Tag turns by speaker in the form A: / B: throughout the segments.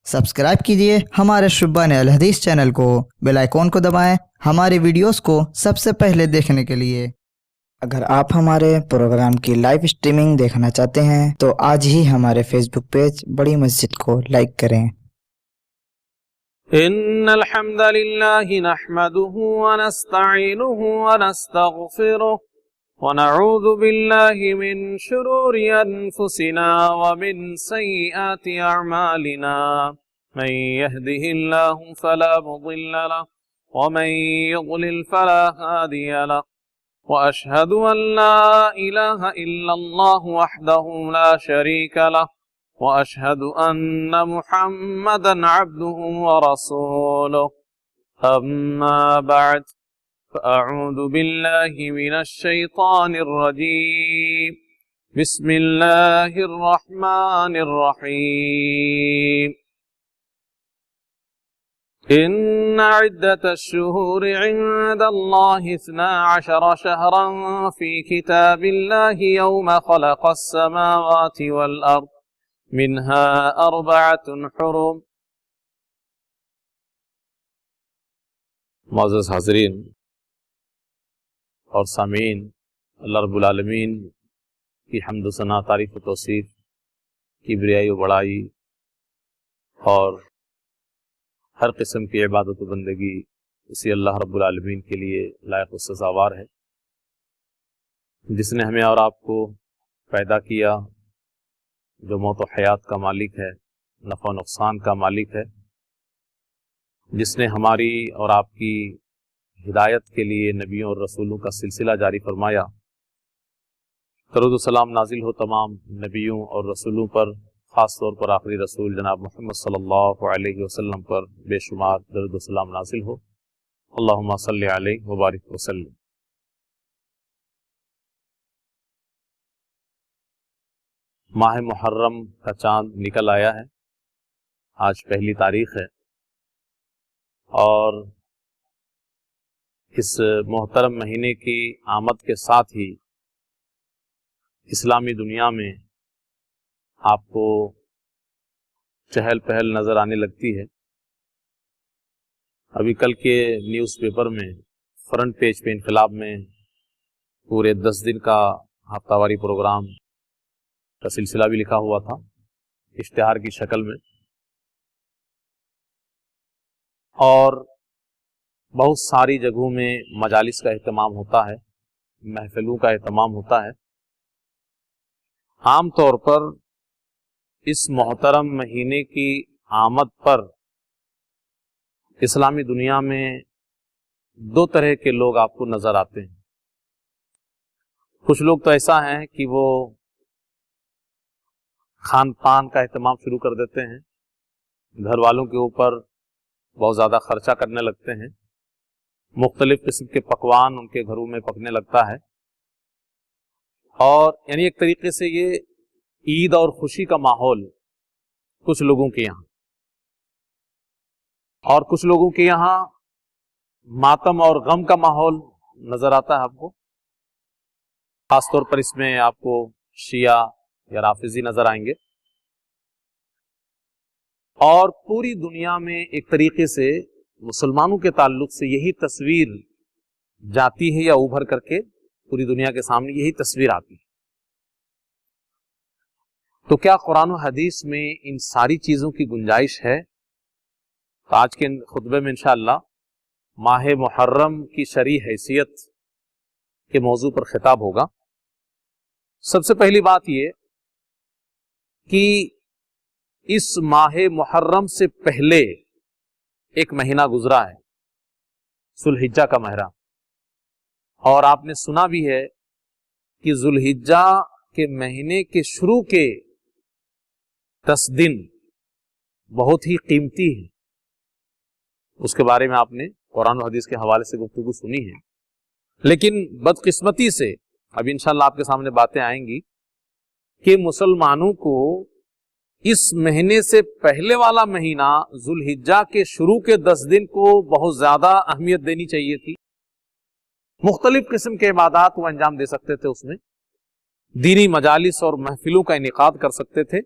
A: Subscribe कीजिए हमारे शुब्बान अल हदीस चैनल को, बेल आइकॉन को दबाएं हमारे वीडियोस को सबसे पहले देखने के लिए। अगर आप हमारे प्रोग्राम की लाइव स्ट्रीमिंग देखना चाहते हैं तो आज ही हमारे फेसबुक पेज बड़ी मस्जिद को लाइक करें।
B: इन्नल हम्दलिल्लाहि नहमदुहु व नस्तईनुहु व नस्तगफिरुह व नऊज़ु बिल्लाहि मिन शुरूरि अनफुसिना व मिन सय्यिआति अअमालिना मन यहदिहिल्लाहु फला मुदिल्ल लहु व मन युद्लिल फला हादिय लहु व अशहदु अन ला इलाहा इल्लल्लाहु वहदहु ला शरीका लहु व अशहदु अन्न मुहम्मदन अब्दुहु व रसूलुहु अम्मा बअद फ़अऊज़ु बिल्लाहि मिनश शैतानिर रजीम बिस्मिल्लाहिर रहमानिर रहीम इन्ना इद्दतश शुहूरि इंदल्लाहि इस्ना अशरा शहरन फी किताबिल्लाहि यौमा खलक़स समावाति वल अर्द मिन्हा अर्बअतुन हुरुम। मुअज़्ज़ज़ हाज़रीन और सामीन, अल्लाह रब्बुल आलमीन की हम्द सना, तारीफ़ व तौसीफ़, किब्रियाई व बड़ाई और हर किस्म की इबादत व बंदगी इसी अल्लाह रब्बुल आलमीन के लिए लायक व सज़ावार है, जिसने हमें और आपको पैदा किया, जो मौत व हयात का मालिक है, नफ़ा व नुक़सान का मालिक है, जिसने हमारी और आपकी हिदायत के लिए नबियों और रसूलों का सिलसिला जारी फरमाया। दरूद व सलाम नाजिल हो तमाम नबियों और रसूलों पर, ख़ास तौर पर आखिरी रसूल जनाब मोहम्मद सल्लल्लाहु अलैहि वसल्लम पर बेशुमार दरूद व सलाम नाजिल हो। अल्लाहुम्मा सल्लि अलैहि व बारिक वसल्लम। माह मुहर्रम का चाँद निकल आया है, आज पहली तारीख है और इस मोहतरम महीने की आमद के साथ ही इस्लामी दुनिया में आपको चहल पहल नज़र आने लगती है। अभी कल के न्यूज़पेपर में फ्रंट पेज पे इनकलाब में पूरे 10 दिन का हफ्तावारी प्रोग्राम का सिलसिला भी लिखा हुआ था इश्तिहार की शक्ल में, और बहुत सारी जगहों में मजालिस का एहतमाम होता है, महफिलों का एहतमाम होता है। आम तौर पर इस मोहतरम महीने की आमद पर इस्लामी दुनिया में 2 तरह के लोग आपको नजर आते हैं। कुछ लोग तो ऐसा हैं कि वो खान पान का एहतमाम शुरू कर देते हैं, घर वालों के ऊपर बहुत ज़्यादा खर्चा करने लगते हैं, मुख्तलिफ किस्म के पकवान उनके घरों में पकने लगता है, और यानी एक तरीके से ये ईद और खुशी का माहौल कुछ लोगों के यहाँ, और कुछ लोगों के यहाँ मातम और गम का माहौल नजर आता है आपको। खासतौर पर इसमें आपको शिया या राफिजी नजर आएंगे, और पूरी दुनिया में एक तरीके से मुसलमानों के ताल्लुक से यही तस्वीर जाती है या उभर करके पूरी दुनिया के सामने यही तस्वीर आती है। तो क्या कुरान और हदीस में इन सारी चीजों की गुंजाइश है? तो आज के खुतबे में इंशाअल्लाह माह मुहर्रम की शरई हैसियत के मौजू पर खिताब होगा। सबसे पहली बात यह कि इस माह मुहर्रम से पहले एक महीना गुजरा है, जुल्हिज्जा का महीना, और आपने सुना भी है कि जुल्हिज्जा के महीने के शुरू के 10 दिन बहुत ही कीमती है। उसके बारे में आपने कुरान और हदीस के हवाले से गुफ्तगू सुनी है, लेकिन बदकिस्मती से अब इंशाअल्लाह आपके सामने बातें आएंगी कि मुसलमानों को इस महीने से पहले वाला महीना जुल्हिज्जा के शुरू के 10 दिन को बहुत ज्यादा अहमियत देनी चाहिए थी। मुख्तलिफ किस्म के इबादात वो अंजाम दे सकते थे, उसमें दीनी मजालिस और महफिलों का इनेकाद कर सकते थे,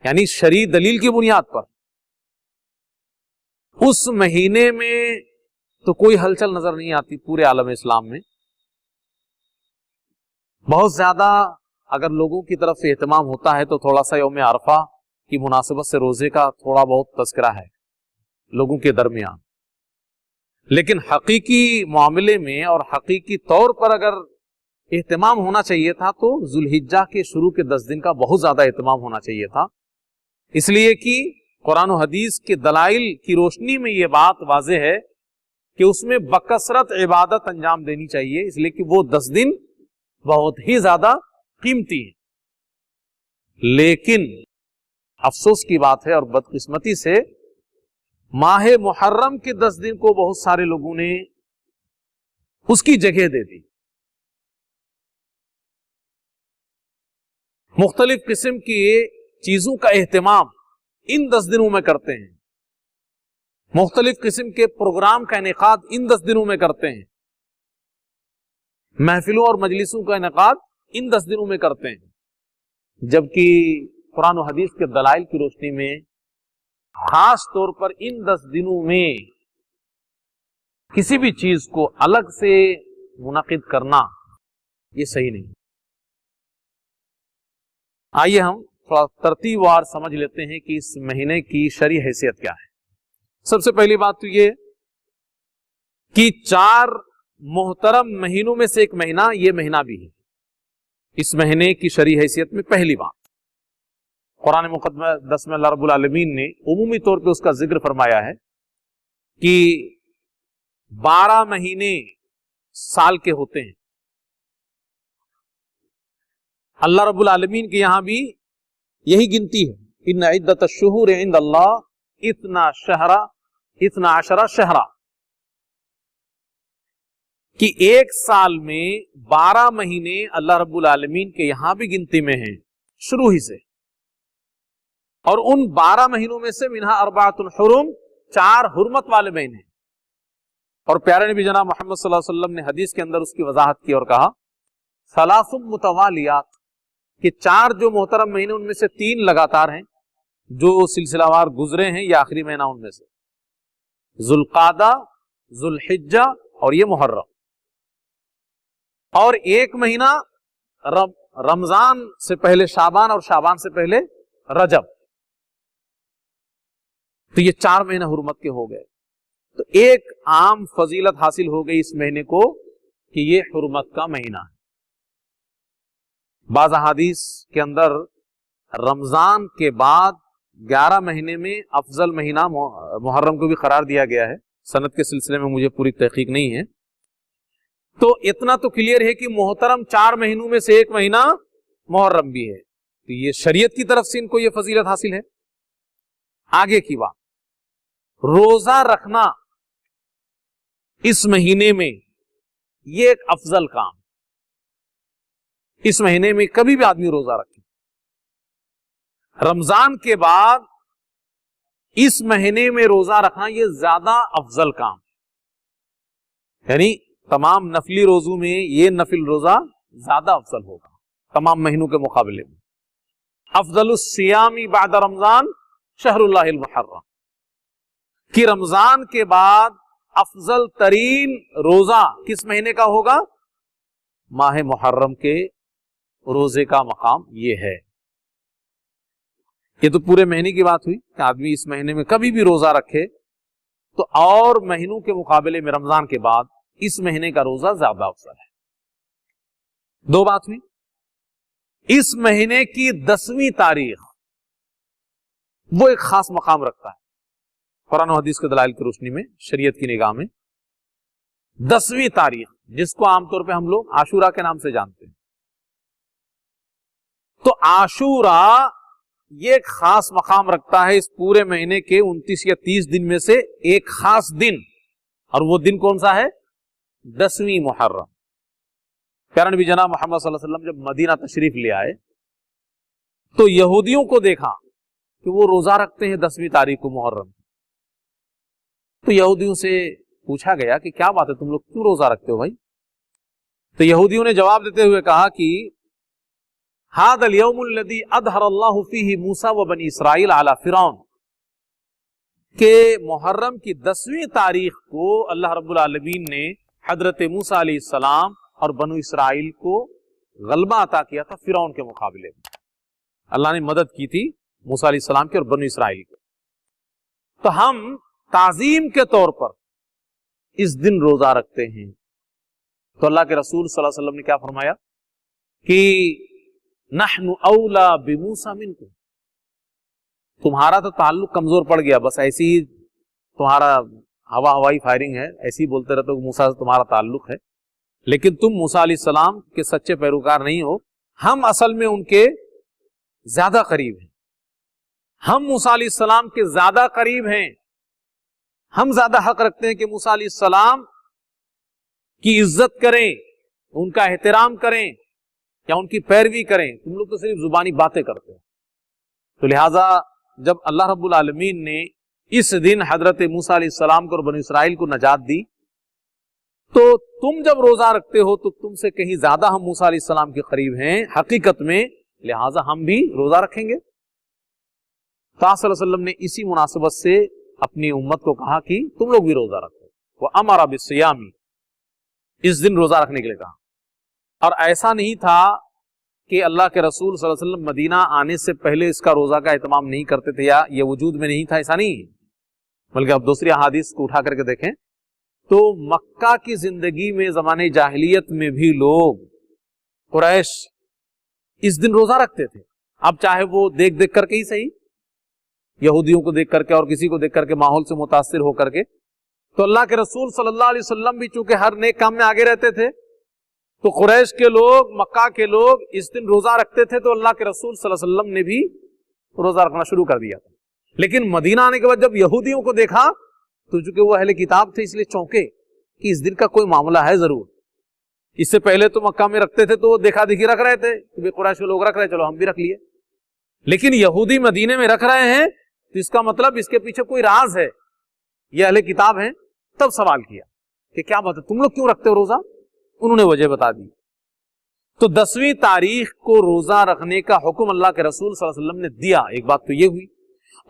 B: यानी शरई दलील की बुनियाद पर उस महीने में तो कोई हलचल नजर नहीं आती पूरे आलम इस्लाम में। बहुत ज्यादा अगर लोगों की तरफ से एहतमाम होता है तो थोड़ा सा यौम अरफा की मुनासिबत से रोजे का थोड़ा बहुत तस्करा है लोगों के दरमियान, लेकिन हकीकी मामले में और हकीकी तौर पर अगर एहतमाम होना चाहिए था तो जुल्हिज्जा के शुरू के 10 दिन का बहुत ज्यादा एहतमाम होना चाहिए था, इसलिए कि कुरान और हदीस के दलाइल की रोशनी में यह बात वाज़ेह है कि उसमें बकसरत इबादत अंजाम देनी चाहिए, इसलिए कि वो 10 दिन बहुत ही ज्यादा कीमती है। लेकिन अफसोस की बात है और बदकिस्मती से माह मुहर्रम के 10 दिन को बहुत सारे लोगों ने उसकी जगह दे दी। मुख्तलिफ किस्म की चीजों का एहतमाम इन 10 दिनों में करते हैं, मुख्तलिफ किस्म के प्रोग्राम का इनेकाद इन 10 दिनों में करते हैं, महफिलों और मजलिसों का इनेकाद इन 10 दिनों में करते हैं, जबकि कुरान और हदीस के दलाइल की रोशनी में खास तौर पर इन 10 दिनों में किसी भी चीज को अलग से मुनाकिद करना ये सही नहीं। आइए हम थोड़ा तरतीबवार समझ लेते हैं कि इस महीने की शरई हैसियत क्या है। सबसे पहली बात तो ये कि 4 मोहतरम महीनों में से एक महीना ये महीना भी है। इस महीने की शरई हैसियत में पहली बात, कुरान मुक़द्दस में अल्लाह रब्बुल आलमीन ने उमूमी तौर पे उसका जिक्र फरमाया है कि 12 महीने साल के होते हैं। अल्लाह रब्बुल आलमीन के यहां भी यही गिनती है, इन्ना इद्दत अश्शुहूर इंदल्लाह इतना अशरा शहरा, कि एक साल में 12 महीने अल्लाह रब्बुल आलमीन के यहां भी गिनती में हैं शुरू ही से, और उन 12 महीनों में से मिनहा अर्बाअतुन हुरुम, 4 हुर्मत वाले महीने। और प्यारे नबी जनाब मोहम्मद सल्लल्लाहु अलैहि वसल्लम ने हदीस के अंदर उसकी वजाहत की और कहा सलासुम मुतवालियात, कि 4 जो मोहतरम महीने उनमें से 3 लगातार हैं जो सिलसिलावार गुजरे हैं, ये आखिरी महीना उनमें से जुल्कादा, जुल्हिज्जा और ये मुहर्रम, और एक महीना रमजान से पहले शाबान और शाबान से पहले रजब। तो ये 4 महीने हुर्मत के हो गए। तो एक आम फजीलत हासिल हो गई इस महीने को कि ये हुर्मत का महीना है। बाज़ अहादीस के अंदर रमजान के बाद 11 महीने में अफजल महीना मुहर्रम को भी करार दिया गया है। सनद के सिलसिले में मुझे पूरी तहकीक नहीं है, तो इतना तो क्लियर है कि मोहतरम 4 महीनों में से एक महीना मुहर्रम भी है। तो ये शरीयत की तरफ से इनको ये फजीलत हासिल है। आगे की बात, रोजा रखना इस महीने में ये एक अफजल काम। इस महीने में कभी भी आदमी रोजा रखे, रमजान के बाद इस महीने में रोजा रखना ये ज्यादा अफजल काम, यानी तमाम नफली रोजों में ये नफिल रोजा ज्यादा अफजल होगा तमाम महीनों के मुकाबले में। अफजलुस सियामी बाद रमजान शहरुल्लाहिल मुहर्रम, कि रमजान के बाद अफजल तरीन रोजा किस महीने का होगा? माह मुहर्रम के रोजे का मकाम ये है। ये तो पूरे महीने की बात हुई कि आदमी इस महीने में कभी भी रोजा रखे तो और महीनों के मुकाबले में रमजान के बाद इस महीने का रोजा ज्यादा अफजल है। 2 बात हुई, इस महीने की 10वीं तारीख वो एक खास मकाम रखता है कुरान और हदीस के दलाइल की रोशनी में, शरीयत की निगाह में। 10वीं तारीख जिसको आमतौर पे हम लोग आशूरा के नाम से जानते हैं, तो आशूरा ये एक खास मकाम रखता है इस पूरे महीने के 29 या 30 दिन में से एक खास दिन, और वो दिन कौन सा है? 10वीं मुहर्रम। प्यारे नबी जनाब मोहम्मद सल्लल्लाहु अलैहि वसल्लम जब मदीना तशरीफ ले आए तो यहूदियों को देखा कि वो रोजा रखते हैं 10वीं तारीख को मुहर्रम। तो यहूदियों से पूछा गया कि क्या बात है, तुम लोग क्यों रोजा रखते हो भाई? तो यहूदियों ने जवाब देते हुए कहा कि हादल यौमुल लदी अदहरल्लाहु फीही मूसा व बनी इसराइल अला फिरौन, کہ محرم کی 10ویں تاریخ کو اللہ رب العالمین نے حضرت موسیٰ علیہ السلام اور بنو اسرائیل کو غلبہ عطا کیا تھا فرعون کے مقابلے میں. اللہ نے مدد کی تھی موسیٰ علیہ السلام کی اور بنو اسرائیل کی. تو ہم تعظیم کے طور پر اس دن روزہ رکھتے ہیں. تو اللہ کے رسول صلی اللہ علیہ وسلم نے کیا فرمایا کہ نحن اولا بموسیٰ منکم، تمہارا تو تعلق کمزور پڑ گیا، بس ایسی ہی تمہارا ہوائی فائرنگ ہے، ایسی ہی بولتے رہتے ہو موسیٰ سے تمہارا تعلق ہے، لیکن تم موسیٰ علیہ السلام کے سچے پیروکار نہیں ہو. ہم اصل میں ان کے زیادہ قریب ہیں، ہم موسیٰ علیہ السلام کے زیادہ قریب ہیں. ہم زیادہ حق رکھتے ہیں کہ موسیٰ علیہ السلام کی عزت کریں، ان کا احترام کریں یا ان کی پیروی کریں. تم لوگ تو صرف زبانی باتیں کرتے ہو. تو لہٰذا جب اللہ رب العالمین نے اس دن حضرت موسیٰ علیہ السلام کو اور بنی اسرائیل کو نجات دی، تو تم جب روزہ رکھتے ہو تو تم سے کہیں زیادہ ہم موسیٰ علیہ السلام کے قریب ہیں حقیقت میں، لہٰذا ہم بھی روزہ رکھیں گے. تو آپ صلی اللہ علیہ وسلم نے اسی مناسبت سے اپنی امت کو کہا کہ تم لوگ بھی روزہ رکھو. وَأَمَرَ بِالصِّيَامِ، اس دن روزہ رکھنے کے لیے کہا. اور ایسا نہیں تھا کہ اللہ کے رسول صلی اللہ علیہ وسلم مدینہ آنے سے پہلے اس کا روزہ کا اہتمام نہیں کرتے تھے یا یہ وجود میں نہیں تھا، ایسا نہیں. بلکہ اب دوسری احادیث کو اٹھا کر کے دیکھیں تو مکہ کی زندگی میں زمانے جاہلیت میں بھی لوگ قریش اس دن روزہ رکھتے تھے. اب چاہے وہ دیکھ کر کے ہی صحیح، یہودیوں کو دیکھ کر کے اور کسی کو دیکھ کر کے ماحول سے متاثر ہو کر کے. تو اللہ کے رسول صلی اللہ علیہ وسلم بھی چونکہ ہر نیک کام میں آگے رہتے تھے، تو قریش کے لوگ، مکہ کے لوگ اس دن روزہ رکھتے تھے، تو اللہ کے رسول صلی اللہ علیہ وسلم نے بھی روزہ رکھنا شروع کر دیا تھا. لیکن مدینہ آنے کے بعد جب یہودیوں کو دیکھا تو چونکہ وہ اہل کتاب تھے اس لیے چونکے کہ اس دن کا کوئی معاملہ ہے ضرور. اس سے پہلے تو مکہ میں رکھتے تھے تو وہ دیکھا دیکھی رکھ رہے تھے کہ قریش کے لوگ رکھ رہے، چلو ہم بھی رکھ لیے. لیکن یہودی مدینے میں رکھ رہے ہیں تو اس کا مطلب اس کے پیچھے کوئی راز ہے، یہ اہل کتاب ہیں. تب سوال کیا کہ کیا بات ہے، تم لوگ کیوں رکھتے ہو روزہ؟ انہوں نے وجہ بتا دی. تو 10ویں تاریخ کو روزہ رکھنے کا حکم اللہ کے رسول صلی اللہ علیہ وسلم نے دیا. ایک بات تو یہ ہوئی.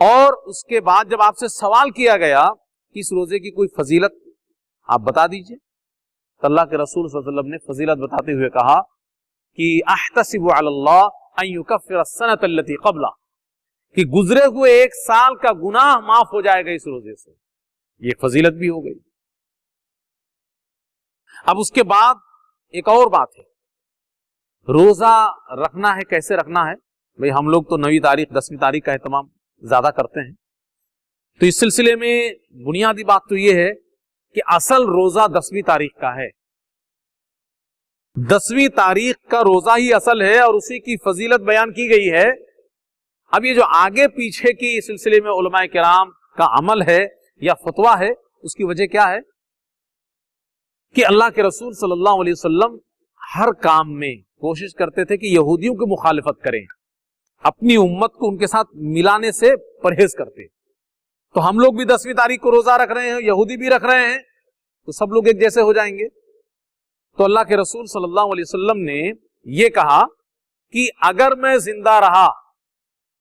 B: اور اس کے بعد جب آپ سے سوال کیا گیا کہ اس روزے کی کوئی فضیلت آپ بتا دیجئے، تو اللہ کے رسول صلی اللہ علیہ وسلم نے فضیلت بتاتے ہوئے کہا کہ احتسب علی اللہ ان یکفر السنۃ التي قبلہ، کہ گزرے ہوئے ایک سال کا گناہ معاف ہو جائے گا اس روزے سے. یہ فضیلت بھی ہو گئی. اب اس کے بعد ایک اور بات ہے، روزہ رکھنا ہے کیسے رکھنا ہے. بھئی ہم لوگ تو 9ویں تاریخ 10ویں تاریخ کا اہتمام زیادہ کرتے ہیں. تو اس سلسلے میں بنیادی بات تو یہ ہے کہ اصل روزہ 10ویں تاریخ کا ہے. 10ویں تاریخ کا روزہ ہی اصل ہے اور اسی کی فضیلت بیان کی گئی ہے. اب یہ جو آگے پیچھے کی اس سلسلے میں علماء کرام کا عمل ہے یا فتویٰ ہے، اس کی وجہ کیا ہے کہ اللہ کے رسول صلی اللہ علیہ وسلم ہر کام میں کوشش کرتے تھے کہ یہودیوں کی مخالفت کریں، اپنی امت کو ان کے ساتھ ملانے سے پرہیز کرتے. تو ہم لوگ بھی 10ویں تاریخ کو روزہ رکھ رہے ہیں، یہودی بھی رکھ رہے ہیں، تو سب لوگ ایک جیسے ہو جائیں گے. تو اللہ کے رسول صلی اللہ علیہ وسلم نے یہ کہا کہ اگر میں زندہ رہا،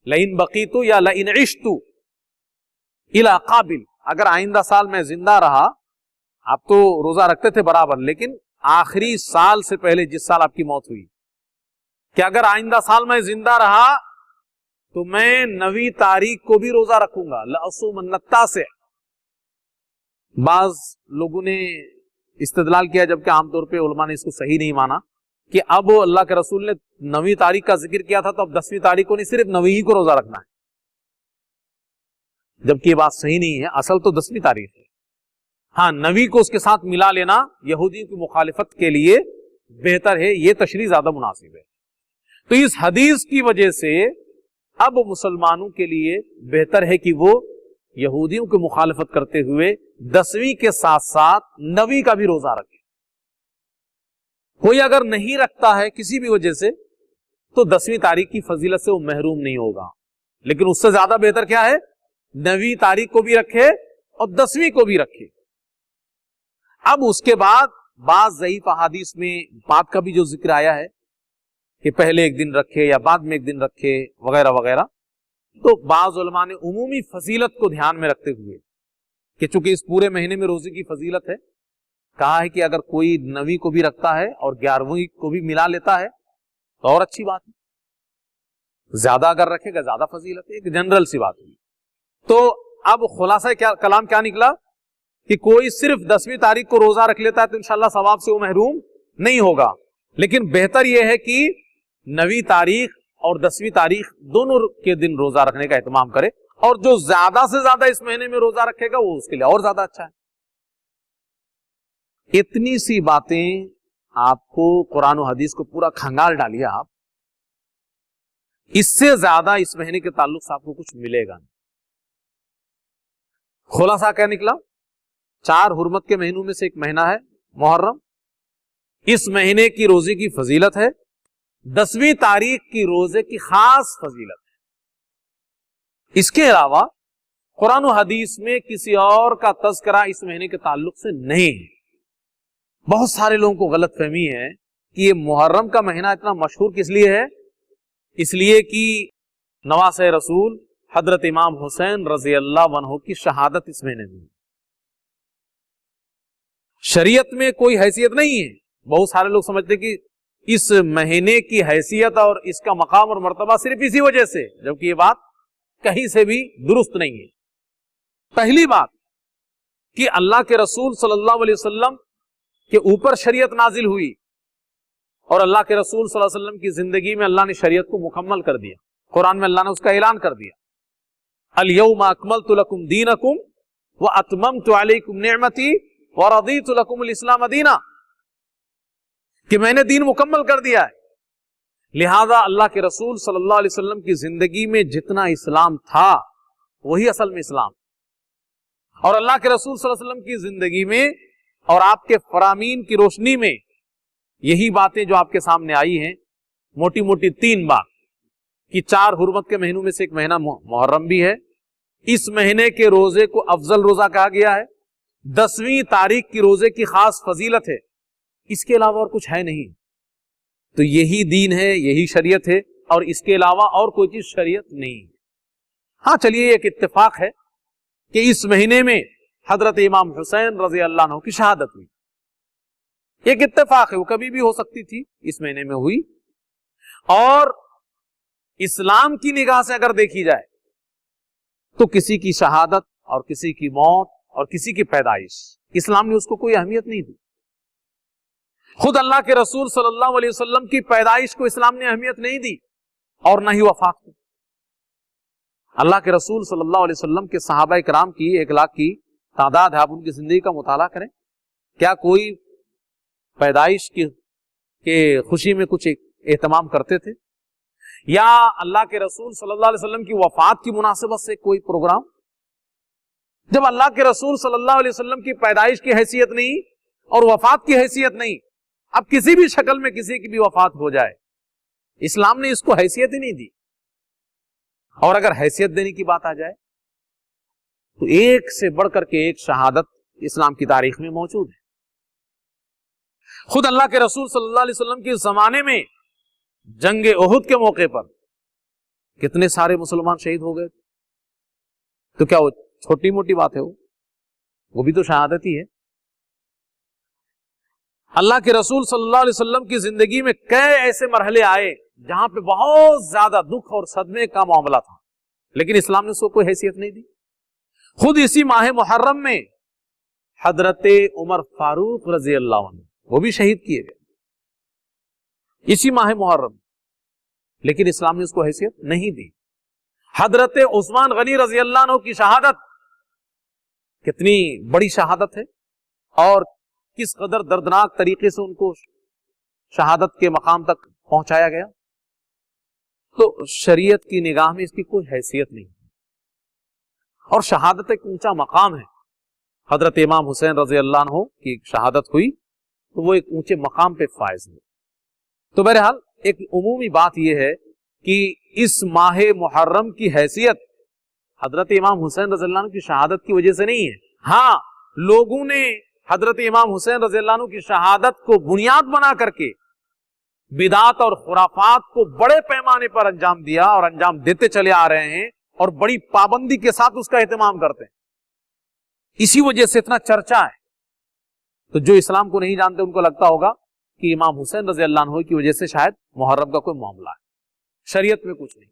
B: لئن بقیت یا لئن عشت الی قابل، اگر آئندہ سال میں زندہ رہا، آپ تو روزہ رکھتے تھے برابر، لیکن آخری سال سے پہلے جس سال آپ کی موت ہوئی، کہ اگر آئندہ سال میں زندہ رہا تو میں 9ویں تاریخ کو بھی روزہ رکھوں گا. لأصومن التاسع. بعض لوگوں نے استدلال کیا، جبکہ عام طور پہ علماء نے اس کو صحیح نہیں مانا، کہ اب اللہ کے رسول نے 9ویں تاریخ کا ذکر کیا تھا تو اب 10ویں تاریخ کو نہیں، صرف 9ویں ہی کو روزہ رکھنا ہے، جبکہ یہ بات صحیح نہیں ہے. اصل تو 10ویں تاریخ ہے. ہاں 9ویں کو اس کے ساتھ ملا لینا یہودیوں کی مخالفت کے لیے بہتر ہے، یہ تشریح زیادہ مناسب ہے. تو اس حدیث کی وجہ سے اب مسلمانوں کے لیے بہتر ہے کہ وہ یہودیوں کی مخالفت کرتے ہوئے 10ویں کے ساتھ ساتھ 9ویں کا بھی روزہ رکھے. کوئی اگر نہیں رکھتا ہے کسی بھی وجہ سے تو 10ویں تاریخ کی فضیلت سے وہ محروم نہیں ہوگا، لیکن اس سے زیادہ بہتر کیا ہے، 9ویں تاریخ کو بھی رکھے اور 10ویں کو بھی رکھے. اب اس کے بعد بعض ضعیف احادیث میں بات کا بھی جو ذکر آیا ہے کہ پہلے ایک دن رکھے یا بعد میں ایک دن رکھے وغیرہ وغیرہ، تو بعض उलमा ने उमूमी फजीलत को ध्यान में रखते हुए कि चूंकि इस पूरे महीने में रोजे की फजीलत है, कहा है कि अगर कोई 9वीं को भी रखता है और 11वीं को भी मिला लेता है तो और अच्छी बात है, ज्यादा अगर रखेगा ज्यादा फजीलत है, एक जनरल सी बात हुई। तो अब खुलासा क्या कलाम क्या निकला कि कोई सिर्फ 10वीं तारीख को रोजा रख लेता है तो इंशाल्लाह सवाब से वो महरूम नहीं होगा, लेकिन बेहतर यह है कि 9वीं तारीख और 10वीं तारीख दोनों के दिन रोजा रखने का एहतमाम करे, और जो ज्यादा से ज्यादा इस महीने में रोजा रखेगा वो उसके लिए और ज्यादा अच्छा है। इतनी सी बातें आपको कुरान और हदीस को पूरा खंगाल डालिए आप, इससे ज्यादा इस महीने के ताल्लुक से आपको कुछ मिलेगा नहीं। खुलासा क्या निकला? 4 हुर्मत के महीनों में से एक महीना है मुहर्रम, इस महीने की रोजे की फजीलत है, 10वीं तारीख की रोजे की खास फजीलत है। इसके अलावा कुरान और हदीस में किसी और का तज़किरा इस महीने के ताल्लुक से नहीं है। बहुत सारे लोगों को गलत फहमी है कि ये मुहर्रम का महीना इतना मशहूर किस लिए है, इसलिए कि नवासे रसूल हजरत इमाम हुसैन रजी अल्लाह अन्हु की शहादत इस महीने में। शरीयत में कोई हैसियत नहीं है। बहुत सारे लोग समझते कि इस महीने की हैसियत और इसका मकाम और मर्तबा सिर्फ इसी वजह से, जबकि ये बात कहीं से भी दुरुस्त नहीं है। पहली बात कि अल्लाह के रसूल सल्लल्लाहु अलैहि वसल्लम के ऊपर शरीयत नाजिल हुई और अल्लाह के रसूल सल्लल्लाहु अलैहि वसल्लम की जिंदगी में अल्लाह ने शरीयत को मुकम्मल कर दिया। कुरान में अल्लाह ने उसका ऐलान कर दिया, अल यौमा अकमलतु लकुम दीनकुम व अतममतु अलैकुम निअमती व रदीतु लकुमुल इस्लाम दीना, कि मैंने दीन मुकम्मल कर दिया है। लिहाजा अल्लाह के रसूल सल्लल्लाहु अलैहि वसल्लम की जिंदगी में जितना इस्लाम था वही असल में इस्लाम, और अल्लाह के रसूल सल्लल्लाहु अलैहि वसल्लम की जिंदगी में और आपके फरामीन की रोशनी में यही बातें जो आपके सामने आई हैं, मोटी मोटी 3 बात कि 4 हुर्मत के महीनों में से एक महीना मुहर्रम भी है, इस महीने के रोजे को अफजल रोजा कहा गया है, 10वीं तारीख की रोजे की खास फजीलत है, इसके अलावा और कुछ है नहीं। तो यही दीन है, यही शरीयत है, और इसके अलावा और कोई चीज शरीयत नहीं है। हाँ चलिए, एक इत्तेफाक है कि इस महीने में हजरत इमाम हुसैन रजी अल्लाह अन्हु की शहादत हुई। एक इत्तेफाक है, वो कभी भी हो सकती थी, इस महीने में हुई। और इस्लाम की निगाह से अगर देखी जाए तो किसी की शहादत और किसी की मौत और किसी की पैदाइश, इस्लाम ने उसको कोई अहमियत नहीं दी। खुद अल्लाह के रसूल सल्लल्लाहु अलैहि वसल्लम की पैदाइश को इस्लाम ने अहमियत नहीं दी और न ही वफात को। अल्लाह के रसूल सल्लल्लाहु अलैहि वसल्लम के सहाबा इकराम की 1 लाख की तादाद है, आप उनकी जिंदगी का मुताला करें, क्या कोई पैदाइश के खुशी में कुछ एहतमाम करते थे, या अल्लाह के रसूल सल्लल्लाहु अलैहि वसल्लम की वफात की मुनासिबत से कोई प्रोग्राम? जब अल्लाह के रसूल सल्लल्लाहु अलैहि वसल्लम की पैदाइश की हैसियत नहीं और वफात की हैसियत नहीं, अब किसी भी शक्ल में किसी की भी वफात हो जाए, इस्लाम ने इसको हैसियत ही नहीं दी। और अगर हैसियत देने की बात आ जाए तो एक से बढ़कर के एक शहादत इस्लाम की तारीख में मौजूद है। खुद अल्लाह के रसूल सल्लल्लाहु अलैहि वसल्लम के जमाने में जंगे उहुद के मौके पर कितने सारे मुसलमान शहीद हो गए। तो क्या वो छोटी मोटी बात है? वो भी तो शहादत ही है। अल्लाह के रसूल सल्लल्लाहु अलैहि वसल्लम की जिंदगी में कई ऐसे मरहले आए जहां पे बहुत ज्यादा दुख और सदमे का मामला था, लेकिन इस्लाम ने उसको कोई हैसियत नहीं दी। खुद इसी माह मुहर्रम में हजरत उमर फारूक रजी अल्लाह अन्हु, वो भी शहीद किए गए इसी माह मुहर्रम, लेकिन इस्लाम ने उसको हैसियत नहीं दी। हजरत उस्मान गनी रजी अल्लाह अन्हु की शहादत कितनी बड़ी शहादत है और किस कदर दर्दनाक तरीके से उनको शहादत के मकाम तक पहुंचाया गया। तो शरीयत की निगाह में इसकी कोई हैसियत नहीं, और शहादत एक ऊंचा मकाम है। हजरत इमाम हुसैन रजी अल्लाह अन्हु की शहादत हुई तो वो एक ऊंचे मकाम पे फायज हुए। तो बहरहाल एक उमूमी बात यह है कि इस माह मुहर्रम की हैसियत हजरत इमाम हुसैन रजी अल्लाह अन्हु की शहादत की वजह से नहीं है। हाँ, लोगों ने हजरत इमाम हुसैन रजी अल्लाह अन्हु की शहादत को बुनियाद बना करके बिदात और खुराफात को बड़े पैमाने पर अंजाम दिया और अंजाम देते चले आ रहे हैं, اور بڑی پابندی کے ساتھ اس کا اہتمام کرتے ہیں. اسی وجہ سے اتنا چرچا ہے. تو جو اسلام کو نہیں جانتے ان کو لگتا ہوگا کہ امام حسین رضی اللہ عنہ کی وجہ سے شاید محرم کا کوئی معاملہ ہے. شریعت میں کچھ نہیں.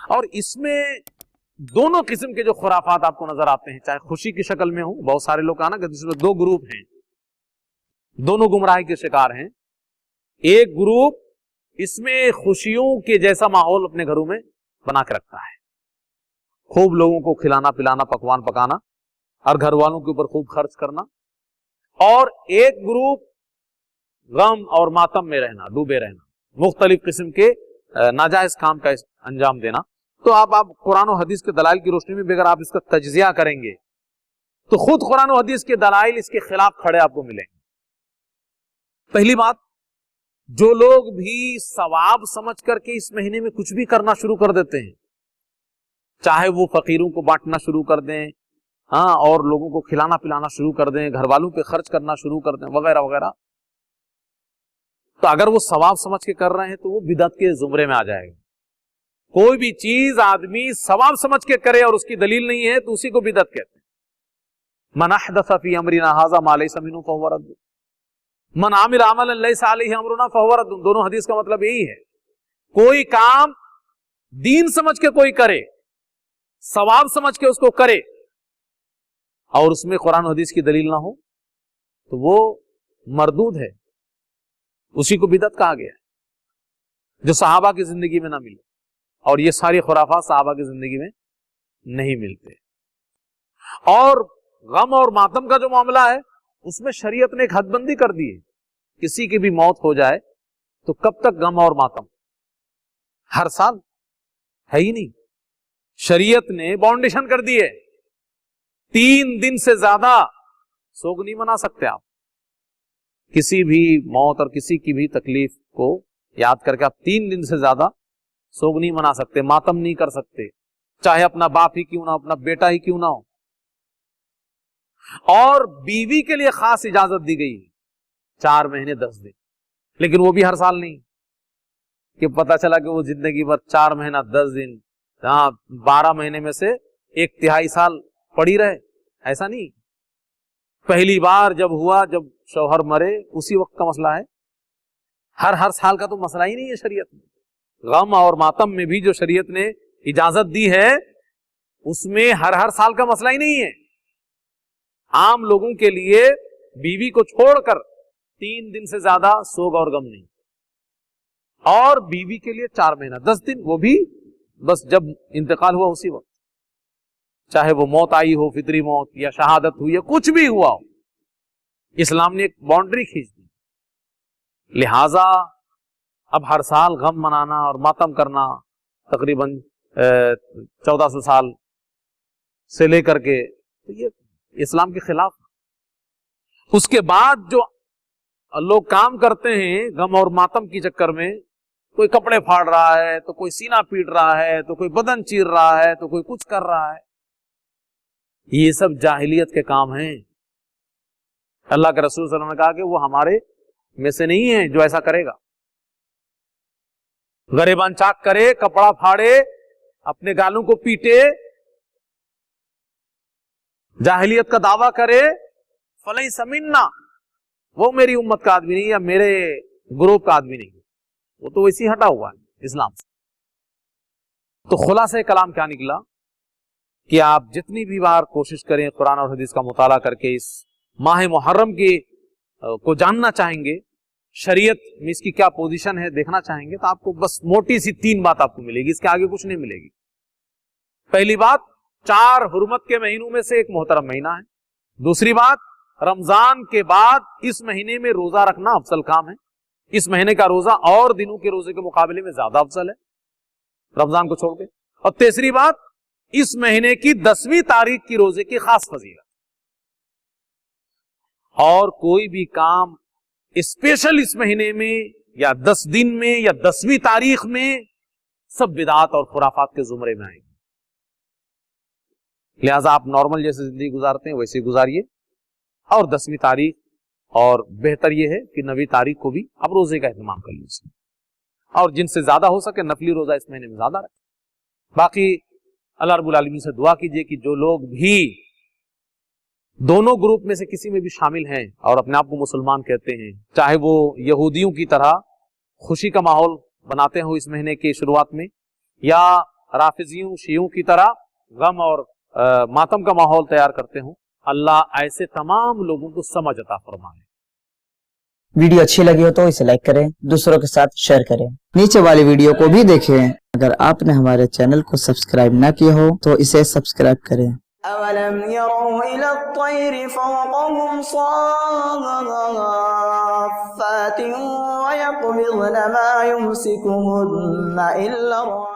B: اور اس میں دونوں قسم کے جو خرافات آپ کو نظر آتے ہیں, چاہے خوشی کی شکل میں ہوں, بہت سارے لوگ کہا نا کہ جس میں دو گروپ ہیں, دونوں گمراہی کے شکار ہیں. ایک گروپ اس میں خوشیوں کے جیسا ماحول اپنے گھروں میں بنا کے رکھتا ہے, خوب لوگوں کو کھلانا پلانا, پکوان پکانا اور گھر والوں کے اوپر خوب خرچ کرنا. اور ایک گروپ غم اور ماتم میں رہنا, ڈوبے رہنا, مختلف قسم کے ناجائز کام کا انجام دینا. تو آپ قرآن و حدیث کے دلائل کی روشنی میں بھی اگر آپ اس کا تجزیہ کریں گے تو خود قرآن و حدیث کے دلائل اس کے خلاف کھڑے آپ کو ملیں گے. پہلی بات, جو لوگ بھی ثواب سمجھ کر کے اس مہینے میں کچھ بھی کرنا شروع کر دیتے ہیں, چاہے وہ فقیروں کو بانٹنا شروع کر دیں, ہاں, اور لوگوں کو کھلانا پلانا شروع کر دیں, گھر والوں پہ خرچ کرنا شروع کر دیں وغیرہ وغیرہ, تو اگر وہ ثواب سمجھ کے کر رہے ہیں تو وہ بدعت کے زمرے میں آ جائے گا. کوئی بھی چیز آدمی ثواب سمجھ کے کرے اور اس کی دلیل نہیں ہے تو اسی کو بدعت کہتے ہیں. من احدث فی امرنا ھذا ما لیس منہ فہو رد, من عمل عملا لیس علیہ امرنا فہو رد. دونوں حدیث کا مطلب یہی ہے, کوئی کام دین سمجھ کے کوئی کرے, ثواب سمجھ کے اس کو کرے, اور اس میں قرآن و حدیث کی دلیل نہ ہو تو وہ مردود ہے, اسی کو بدعت کہا گیا ہے, جو صحابہ کی زندگی میں نہ ملے. اور یہ ساری خرافات صحابہ کی زندگی میں نہیں ملتے. اور غم اور ماتم کا جو معاملہ ہے اس میں شریعت نے ایک حد بندی کر دی ہے. کسی کی بھی موت ہو جائے تو کب تک غم اور ماتم؟ ہر سال ہے ہی نہیں. شریعت نے باؤنڈیشن کر دی ہے, 3 دن سے زیادہ سوگ نہیں منا سکتے آپ. کسی بھی موت اور کسی کی بھی تکلیف کو یاد کر کے آپ 3 دن سے زیادہ سوگ نہیں منا سکتے, ماتم نہیں کر سکتے, چاہے اپنا باپ ہی کیوں نہ ہو, اپنا بیٹا ہی کیوں نہ ہو. اور بیوی کے لیے خاص اجازت دی گئی ہے 4 مہینے 10 دن, لیکن وہ بھی ہر سال نہیں کہ پتا چلا کہ وہ زندگی بھر 4 مہینہ 10 دن, 12 مہینے میں سے 1/3 سال پڑی رہے, ایسا نہیں. پہلی بار جب ہوا, جب شوہر مرے اسی وقت کا مسئلہ ہے, ہر سال کا تو مسئلہ ہی نہیں ہے شریعت میں. غم اور ماتم میں بھی جو شریعت نے اجازت دی ہے اس میں ہر سال کا مسئلہ ہی نہیں ہے. عام لوگوں کے لیے بیوی کو چھوڑ کر 3 دن سے زیادہ سوگ اور غم نہیں, اور بیوی کے لیے 4 مہینہ 10 دن, وہ بھی بس جب انتقال ہوا اسی وقت, چاہے وہ موت آئی ہو, فطری موت یا شہادت ہوئی یا کچھ بھی ہوا ہو, اسلام نے ایک باؤنڈری کھینچ دی. لہذا اب ہر سال غم منانا اور ماتم کرنا تقریباً 1400 سال سے لے کر کے, تو یہ اسلام کے خلاف. اس کے بعد جو لوگ کام کرتے ہیں غم اور ماتم کی چکر میں, کوئی کپڑے پھاڑ رہا ہے, تو کوئی سینہ پیٹ رہا ہے, تو کوئی بدن چیر رہا ہے, تو کوئی کچھ کر رہا ہے, یہ سب جاہلیت کے کام ہیں. اللہ کے رسول صلی اللہ علیہ وسلم نے کہا کہ وہ ہمارے میں سے نہیں ہے جو ایسا کرے گا. گریبان چاک کرے, کپڑا پھاڑے, اپنے گالوں کو پیٹے, جاہلیت کا دعویٰ کرے, فلیس منا, وہ میری امت کا آدمی نہیں یا میرے گروپ کا آدمی نہیں, وہ تو ویسے ہی ہٹا ہوا ہے اسلام سے. تو خلاصہ کلام کیا نکلا کہ آپ جتنی بھی بار کوشش کریں قرآن اور حدیث کا مطالعہ کر کے اس ماہ محرم کی کو جاننا چاہیں گے, شریعت میں اس کی کیا پوزیشن ہے دیکھنا چاہیں گے, تو آپ کو بس موٹی سی 3 بات آپ کو ملے گی, اس کے آگے کچھ نہیں ملے گی. پہلی بات, 4 حرمت کے مہینوں میں سے ایک محترم مہینہ ہے. دوسری بات, رمضان کے بعد اس مہینے میں روزہ رکھنا افضل کام ہے. اس مہینے کا روزہ اور دنوں کے روزے کے مقابلے میں زیادہ افضل ہے رمضان کو چھوڑ کے. اور تیسری بات, اس مہینے کی 10ویں تاریخ کی روزے کی خاص فضیلت. اور کوئی بھی کام اسپیشل اس مہینے میں یا 10 دن میں یا 10ویں تاریخ میں, سب بدعات اور خرافات کے زمرے میں آئیں گے. لہذا آپ نارمل جیسے زندگی گزارتے ہیں ویسے گزاریے, اور 10ویں تاریخ, اور بہتر یہ ہے کہ 9ویں تاریخ کو بھی آپ روزے کا اہتمام کر لیجیے, اور جن سے زیادہ ہو سکے نفلی روزہ اس مہینے میں زیادہ رکھیں. باقی اللہ رب العالمین سے دعا کیجئے کہ جو لوگ بھی دونوں گروپ میں سے کسی میں بھی شامل ہیں اور اپنے آپ کو مسلمان کہتے ہیں، چاہے وہ یہودیوں کی طرح خوشی کا ماحول بناتے ہوں اس مہینے کی شروعات میں، یا رافضیوں شیعوں کی طرح غم اور ماتم کا ماحول تیار کرتے ہوں، اللہ ایسے تمام لوگوں کو سمجھ عطا فرمائے۔
C: ویڈیو اچھی لگی ہو تو اسے لائک کریں، دوسروں کے ساتھ شیئر کریں۔
A: نیچے والی ویڈیو کو بھی دیکھیں۔ اگر آپ نے ہمارے چینل کو سبسکرائب نہ کیا ہو تو اسے سبسکرائب کریں۔
D: أَوَلَمْ يَرَوْا إِلَى الطَّيْرِ فَوْقَهُمْ صَافَّاتٍ وَيَقْبِضْنَ مَا يُمْسِكُهُنَّ إِلَّا الرَّحْمَنُ